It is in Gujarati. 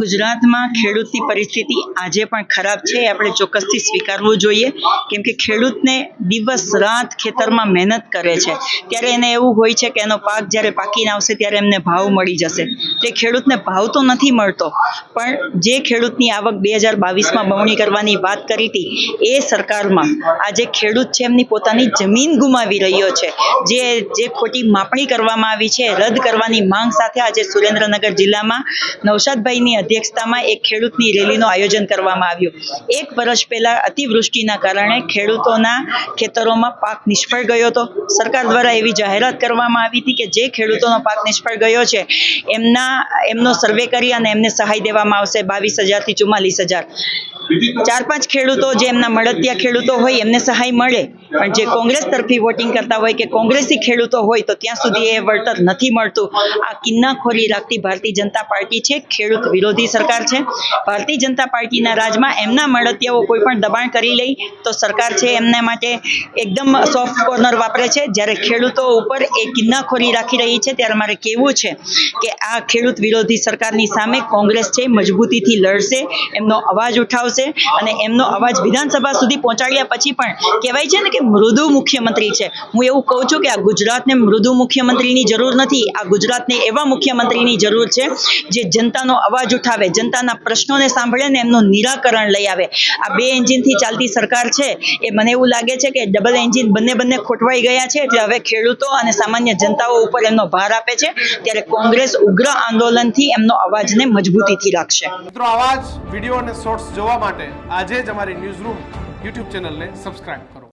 ગુજરાતમાં ખેડૂતની પરિસ્થિતિ આજે પણ ખરાબ છે. આપણે ચોક્કસથી સ્વીકારવું જોઈએ, કેમ કે ખેડૂતને દિવસ રાત ખેતરમાં મહેનત કરે છે, ત્યારે એને એવું હોય છે કે એનો પાક જ્યારે પાકીને આવશે ત્યારે એમને ભાવ મળી જશે. તે ખેડૂતને ભાવ તો નથી મળતો, પણ જે ખેડૂતની આવક 2022માં બમણી કરવાની વાત કરી હતી, એ સરકારમાં આજે ખેડૂત છે એમની પોતાની જમીન ગુમાવી રહ્યો છે. જે ખોટી માપણી કરવામાં આવી છે, રદ કરવાની માંગ સાથે આજે સુરેન્દ્રનગર જિલ્લામાં નૌશાદભાઈની અધ્યક્ષતામાં એક ખેડૂતની રેલીનું આયોજન કરવામાં આવ્યું. 1 વર્ષ પહેલા અતિવૃષ્ટિના કારણે ખેડૂતોના ખેતરોમાં પાક નિષ્ફળ ગયો હતો. સરકાર દ્વારા એવી જાહેરાત કરવામાં આવી હતી કે જે ખેડૂતોનો પાક નિષ્ફળ ગયો છે એમનો સર્વે કરી અને એમને સહાય દેવામાં આવશે 22,000 થી 44,000. 4-5 ખેડૂતો જે એમના મળતિયા ખેડૂતો હોય એમને સહાય મળે, પણ જે કોંગ્રેસ તરફી વોટિંગ કરતા હોય કે કોંગ્રેસી ખેડૂતો હોય તો ત્યાં સુધી એ વળતર નથી મળતું. આ કિન્નાખોરી રાખતી ભારતીય જનતા પાર્ટી છે, ખેડૂત વિરોધી સરકાર છે. ભારતીય જનતા પાર્ટીના રાજમાં એમના મળતિયાઓ કોઈ પણ દબાણ કરી લે તો સરકાર છે એમના માટે એકદમ સોફ્ટ કોર્નર વાપરે છે. જ્યારે ખેડૂતો ઉપર એ કિન્નાખોરી રાખી રહી છે, ત્યારે મારે કહેવું છે કે આ ખેડૂત વિરોધી સરકારની સામે કોંગ્રેસ છે મજબૂતીથી લડશે, એમનો અવાજ ઉઠાવશે અને એમનો અવાજ વિધાનસભા સુધી પહોંચાડ્યા પછી પણ કહેવાય છે ને કે મૃદુ મુખ્યમંત્રી છે. હું એવું કહું છું કે આ ગુજરાતને મૃદુ મુખ્યમંત્રીની જરૂર નથી, આ ગુજરાતને એવા મુખ્યમંત્રીની જરૂર છે જે જનતાનો અવાજ ઉઠાવે, જનતાના પ્રશ્નોને સાંભળે ને એમનું નિરાકરણ લઈ આવે. આ 2 એન્જિનથી ચાલતી સરકાર છે એ મને એવું લાગે છે કે ડબલ એન્જિન બંને ખોટવાઈ ગયા છે, એટલે હવે ખેડૂતો અને સામાન્ય જનતાઓ ઉપર એમનો ભાર આપે છે. ત્યારે કોંગ્રેસ ઉગ્ર આંદોલનથી એમનો અવાજને મજબૂતીથી રાખશે. મિત્રો, આવા જ વિડીયો અને શોર્ટ્સ જોવા માટે આજે જ અમારી ન્યૂઝ રૂમ યુટ્યુબ ચેનલને સબસ્ક્રાઇબ કરો.